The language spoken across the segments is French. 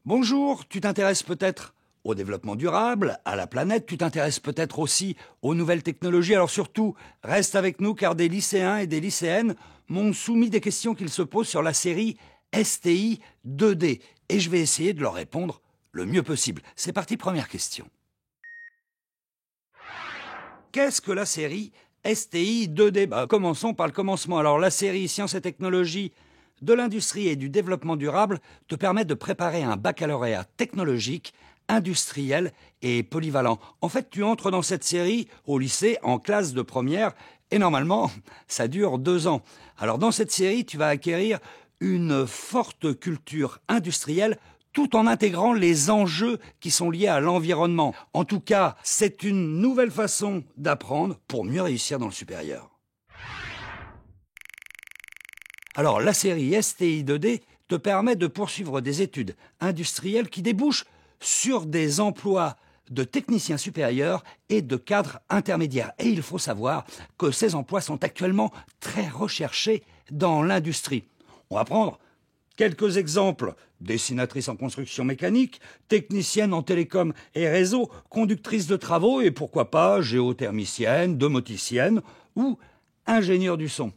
Bonjour, tu t'intéresses peut-être au développement durable, à la planète, tu t'intéresses peut-être aussi aux nouvelles technologies. Alors surtout, reste avec nous car des lycéens et des lycéennes m'ont soumis des questions qu'ils se posent sur la série STI 2D et je vais essayer de leur répondre le mieux possible. C'est parti, première question. Qu'est-ce que la série STI 2D? Commençons par le commencement. Alors la série Sciences et technologies de l'industrie et du développement durable te permet de préparer un baccalauréat technologique, industriel et polyvalent. En fait, tu entres dans cette série au lycée en classe de première et normalement, ça dure 2 ans. Alors dans cette série, tu vas acquérir une forte culture industrielle tout en intégrant les enjeux qui sont liés à l'environnement. En tout cas, c'est une nouvelle façon d'apprendre pour mieux réussir dans le supérieur. Alors, la série STI 2D te permet de poursuivre des études industrielles qui débouchent sur des emplois de techniciens supérieurs et de cadres intermédiaires. Et il faut savoir que ces emplois sont actuellement très recherchés dans l'industrie. On va prendre quelques exemples: dessinatrice en construction mécanique, technicienne en télécom et réseau, conductrice de travaux et pourquoi pas géothermicienne, domoticienne ou ingénieur du son.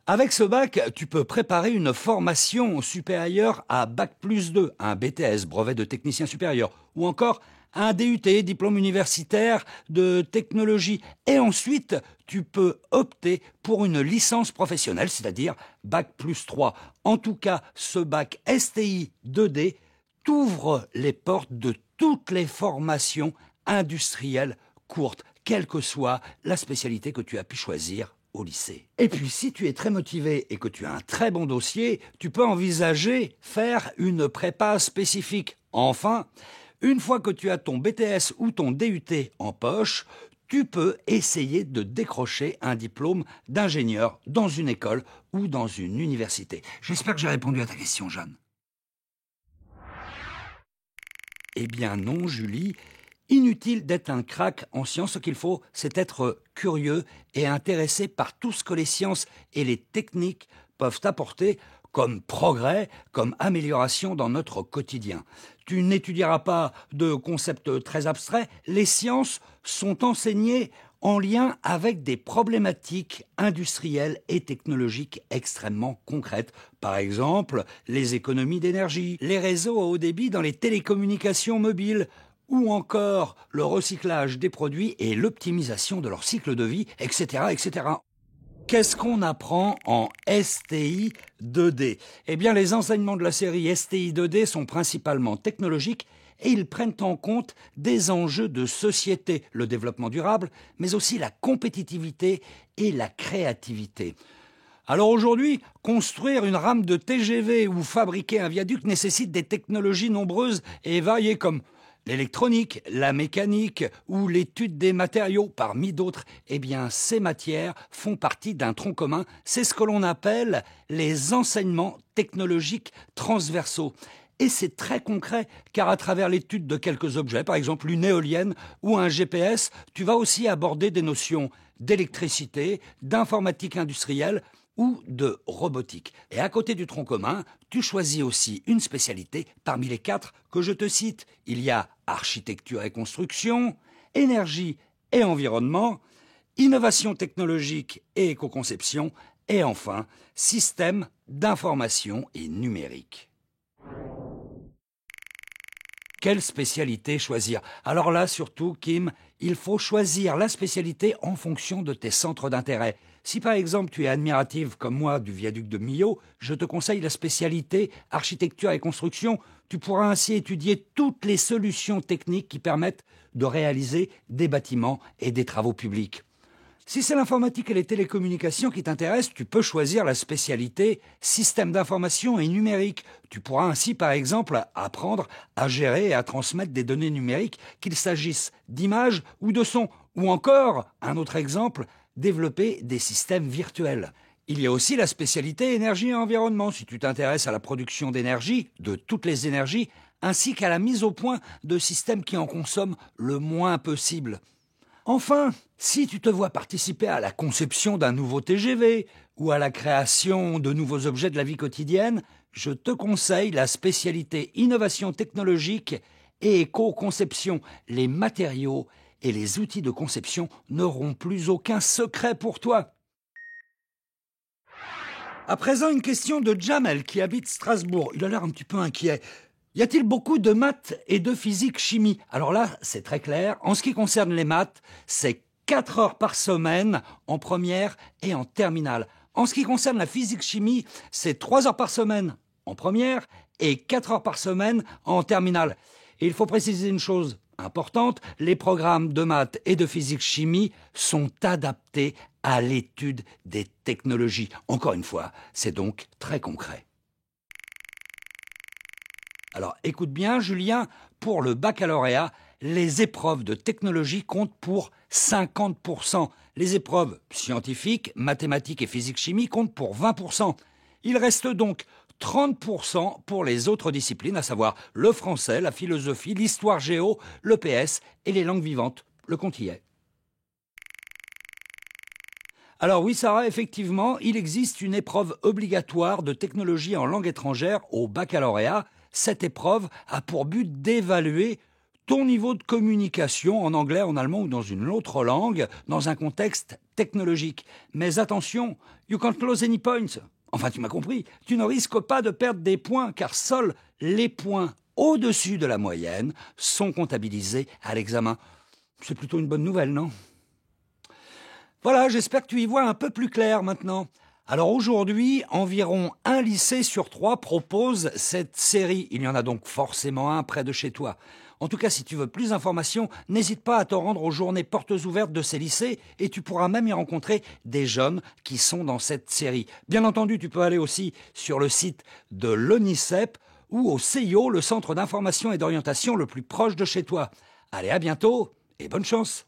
Avec ce bac, tu peux préparer une formation supérieure à Bac+2, un BTS, brevet de technicien supérieur, ou encore un DUT, diplôme universitaire de technologie. Et ensuite, tu peux opter pour une licence professionnelle, c'est-à-dire Bac+3. En tout cas, ce bac STI 2D t'ouvre les portes de toutes les formations industrielles courtes, quelle que soit la spécialité que tu as pu choisir au lycée. Et puis, si tu es très motivé et que tu as un très bon dossier, tu peux envisager faire une prépa spécifique. Enfin, une fois que tu as ton BTS ou ton DUT en poche, tu peux essayer de décrocher un diplôme d'ingénieur dans une école ou dans une université. J'espère que j'ai répondu à ta question, Jeanne. Eh bien non, Julie. Inutile d'être un crack en sciences, ce qu'il faut, c'est être curieux et intéressé par tout ce que les sciences et les techniques peuvent apporter comme progrès, comme amélioration dans notre quotidien. Tu n'étudieras pas de concepts très abstraits, les sciences sont enseignées en lien avec des problématiques industrielles et technologiques extrêmement concrètes. Par exemple, les économies d'énergie, les réseaux à haut débit dans les télécommunications mobiles, ou encore le recyclage des produits et l'optimisation de leur cycle de vie, etc., etc. Qu'est-ce qu'on apprend en STI 2D? Eh bien, les enseignements de la série STI 2D sont principalement technologiques et ils prennent en compte des enjeux de société, le développement durable, mais aussi la compétitivité et la créativité. Alors aujourd'hui, construire une rame de TGV ou fabriquer un viaduc nécessite des technologies nombreuses et variées comme l'électronique, la mécanique ou l'étude des matériaux, parmi d'autres. Eh bien, ces matières font partie d'un tronc commun. C'est ce que l'on appelle les enseignements technologiques transversaux. Et c'est très concret, car à travers l'étude de quelques objets, par exemple une éolienne ou un GPS, tu vas aussi aborder des notions d'électricité, d'informatique industrielle ou de robotique. Et à côté du tronc commun, tu choisis aussi une spécialité parmi les 4 que je te cite. Il y a architecture et construction, énergie et environnement, innovation technologique et éco-conception, et enfin, système d'information et numérique. Quelle spécialité choisir? Alors là, surtout, Kim, il faut choisir la spécialité en fonction de tes centres d'intérêt. Si par exemple tu es admirative comme moi du viaduc de Millau, je te conseille la spécialité architecture et construction. Tu pourras ainsi étudier toutes les solutions techniques qui permettent de réaliser des bâtiments et des travaux publics. Si c'est l'informatique et les télécommunications qui t'intéressent, tu peux choisir la spécialité système d'information et numérique. Tu pourras ainsi, par exemple, apprendre à gérer et à transmettre des données numériques, qu'il s'agisse d'images ou de sons. Ou encore, un autre exemple, développer des systèmes virtuels. Il y a aussi la spécialité énergie et environnement, si tu t'intéresses à la production d'énergie, de toutes les énergies, ainsi qu'à la mise au point de systèmes qui en consomment le moins possible. Enfin, si tu te vois participer à la conception d'un nouveau TGV ou à la création de nouveaux objets de la vie quotidienne, je te conseille la spécialité innovation technologique et éco-conception. Les matériaux et les outils de conception n'auront plus aucun secret pour toi. À présent, une question de Jamel qui habite Strasbourg. Il a l'air un petit peu inquiet. Y a-t-il beaucoup de maths et de physique-chimie? Alors là, c'est très clair. En ce qui concerne les maths, c'est 4 heures par semaine en première et en terminale. En ce qui concerne la physique-chimie, c'est 3 heures par semaine en première et 4 heures par semaine en terminale. Et il faut préciser une chose importante, les programmes de maths et de physique-chimie sont adaptés à l'étude des technologies. Encore une fois, c'est donc très concret. Alors écoute bien Julien, pour le baccalauréat, les épreuves de technologie comptent pour 50%. Les épreuves scientifiques, mathématiques et physique-chimie comptent pour 20%. Il reste donc 30% pour les autres disciplines, à savoir le français, la philosophie, l'histoire géo, le PS et les langues vivantes. Le compte y est. Alors oui Sarah, effectivement, il existe une épreuve obligatoire de technologie en langue étrangère au baccalauréat. Cette épreuve a pour but d'évaluer ton niveau de communication en anglais, en allemand ou dans une autre langue, dans un contexte technologique. Mais attention, you can't lose any points. Enfin, tu m'as compris, tu ne risques pas de perdre des points, car seuls les points au-dessus de la moyenne sont comptabilisés à l'examen. C'est plutôt une bonne nouvelle, non ? Voilà, j'espère que tu y vois un peu plus clair maintenant. Alors aujourd'hui, environ 1 lycée sur 3 propose cette série. Il y en a donc forcément un près de chez toi. En tout cas, si tu veux plus d'informations, n'hésite pas à te rendre aux journées portes ouvertes de ces lycées et tu pourras même y rencontrer des jeunes qui sont dans cette série. Bien entendu, tu peux aller aussi sur le site de l'ONICEP ou au CIO, le centre d'information et d'orientation le plus proche de chez toi. Allez, à bientôt et bonne chance!